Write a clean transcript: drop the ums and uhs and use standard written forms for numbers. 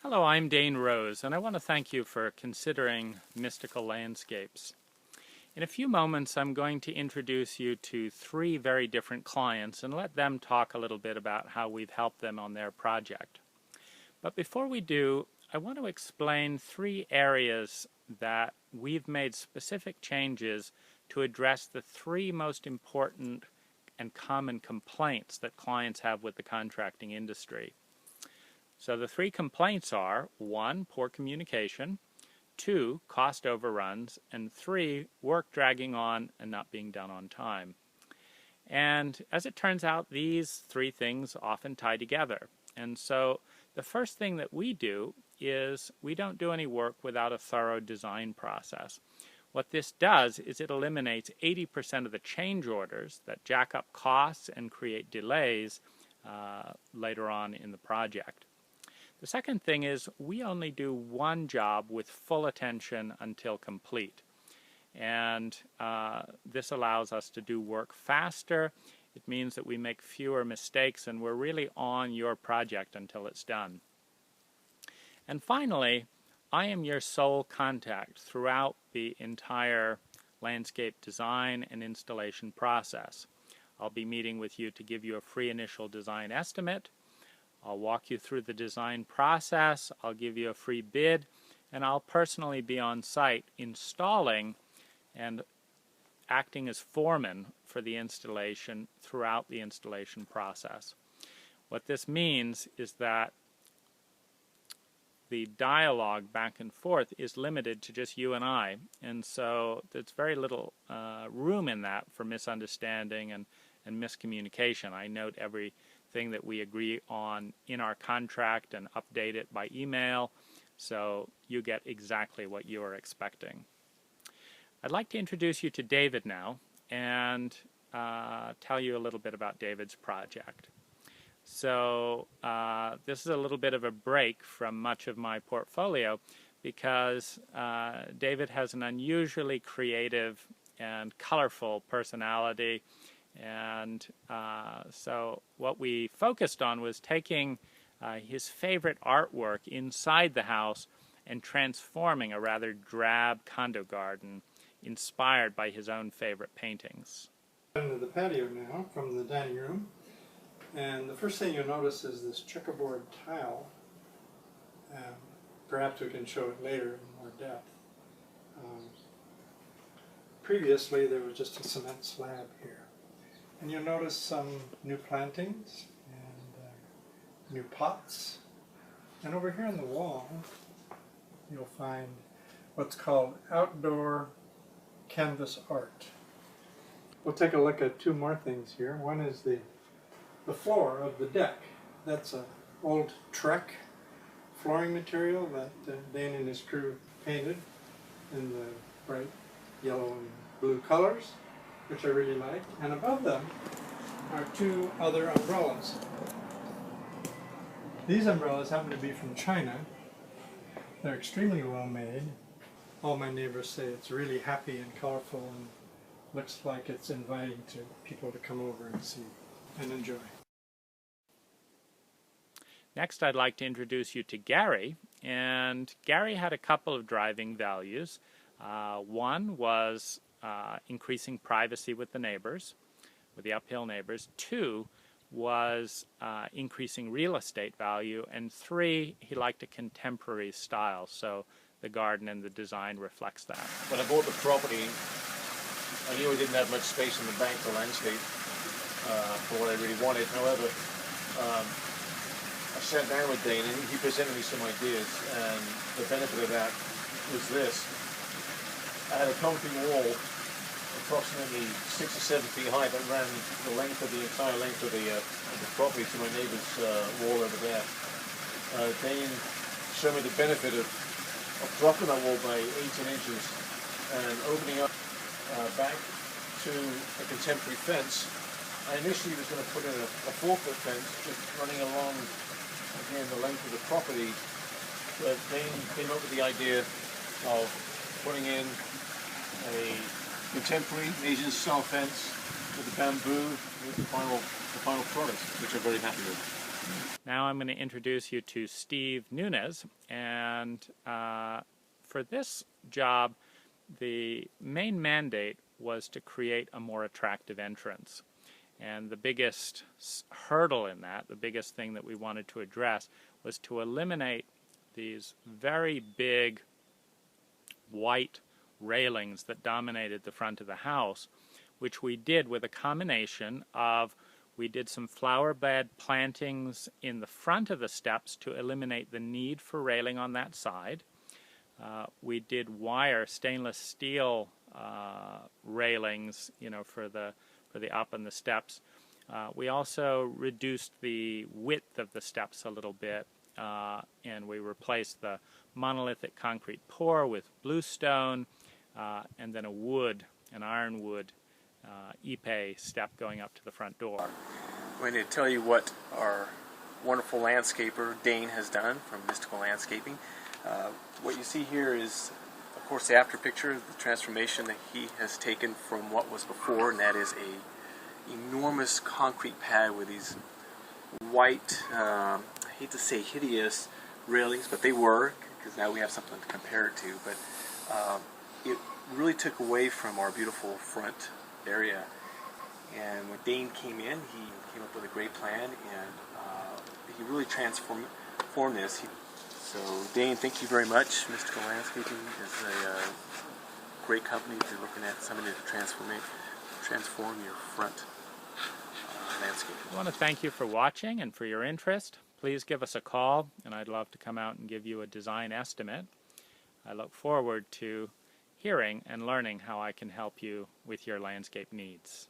Hello, I'm Dane Rose, and I want to thank you for considering mystical landscapes. In a few moments, I'm going to introduce you to three very different clients and let them talk a little bit about how we've helped them on their project. But before we do, I want to explain three areas that we've made specific changes to address the three most important and common complaints that clients have with the contracting industry. So the three complaints are: 1, poor communication; 2, cost overruns; and 3, work dragging on and not being done on time. And as it turns out, these three things often tie together. And so the first thing that we do is we don't do any work without a thorough design process. What this does is it eliminates 80% of the change orders that jack up costs and create delays later on in the project. The second thing is we only do one job with full attention until complete. And this allows us to do work faster. It means that we make fewer mistakes and we're really on your project until it's done. And finally, I am your sole contact throughout the entire landscape design and installation process. I'll be meeting with you to give you a free initial design estimate. I'll walk you through the design process, I'll give you a free bid, and I'll personally be on site installing and acting as foreman for the installation throughout the installation process. What this means is that the dialogue back and forth is limited to just you and I, and so there's very little room in that for misunderstanding and miscommunication. I note everything that we agree on in our contract and update it by email, so you get exactly what you are expecting. I'd like to introduce you to David now and tell you a little bit about David's project. So this is a little bit of a break from much of my portfolio because David has an unusually creative and colorful personality, and so what we focused on was taking his favorite artwork inside the house and transforming a rather drab condo garden inspired by his own favorite paintings. Into the patio now from the dining room, and the first thing you'll notice is this checkerboard tile. Perhaps we can show it later in more depth. Previously there was just a cement slab here, and you'll notice some new plantings and new pots, and over here on the wall you'll find what's called outdoor canvas art. We'll take a look at two more things here. One is the floor of the deck. That's an old Trek flooring material that Dane and his crew painted in the bright yellow and blue colors, which I really like. And above them are two other umbrellas. These umbrellas happen to be from China. They're extremely well made. All my neighbors say it's really happy and colorful and looks like it's inviting to people to come over and see and enjoy. Next, I'd like to introduce you to Gary, and Gary had a couple of driving values. One was increasing privacy with the neighbors, with the uphill neighbors. 2 was increasing real estate value, and 3, he liked a contemporary style, so the garden and the design reflects that. When I bought the property, I knew I didn't have much space in the bank for landscape for what I really wanted. However, I sat down with Dane and he presented me some ideas, and the benefit of that was this. I had a concrete wall approximately 6 or 7 feet high that ran the entire length of the property to my neighbor's wall over there. Dane showed me the benefit of dropping that wall by 18 inches and opening up back to a contemporary fence. I initially was going to put in a 4-foot fence just running along, again, the length of the property, but Dane came up with the idea of putting in a contemporary Asian style fence with the bamboo with the final product, which I'm very happy with. Now I'm going to introduce you to Steve Nunes, and for this job the main mandate was to create a more attractive entrance. And the biggest hurdle in that, the biggest thing that we wanted to address, was to eliminate these very big white railings that dominated the front of the house, which we did with a combination of, we did some flower bed plantings in the front of the steps to eliminate the need for railing on that side. We did stainless steel railings, for the up and the steps. We also reduced the width of the steps a little bit, and we replaced the monolithic concrete pour with bluestone, and then an ironwood Ipe step going up to the front door. I'm going to tell you what our wonderful landscaper Dane has done from Mystical Landscaping. What you see here is, of course, the after picture, the transformation that he has taken from what was before, and that is a enormous concrete pad with these white, I hate to say hideous railings, but they were, because now we have something to compare it to, but it really took away from our beautiful front area. And when Dane came in, he came up with a great plan, and he really transformed this. So Dane, thank you very much. Mystical Landscaping is a great company if you're looking at somebody to transform your front landscape. I want to thank you for watching and for your interest. Please give us a call, and I'd love to come out and give you a design estimate. I look forward to hearing and learning how I can help you with your landscape needs.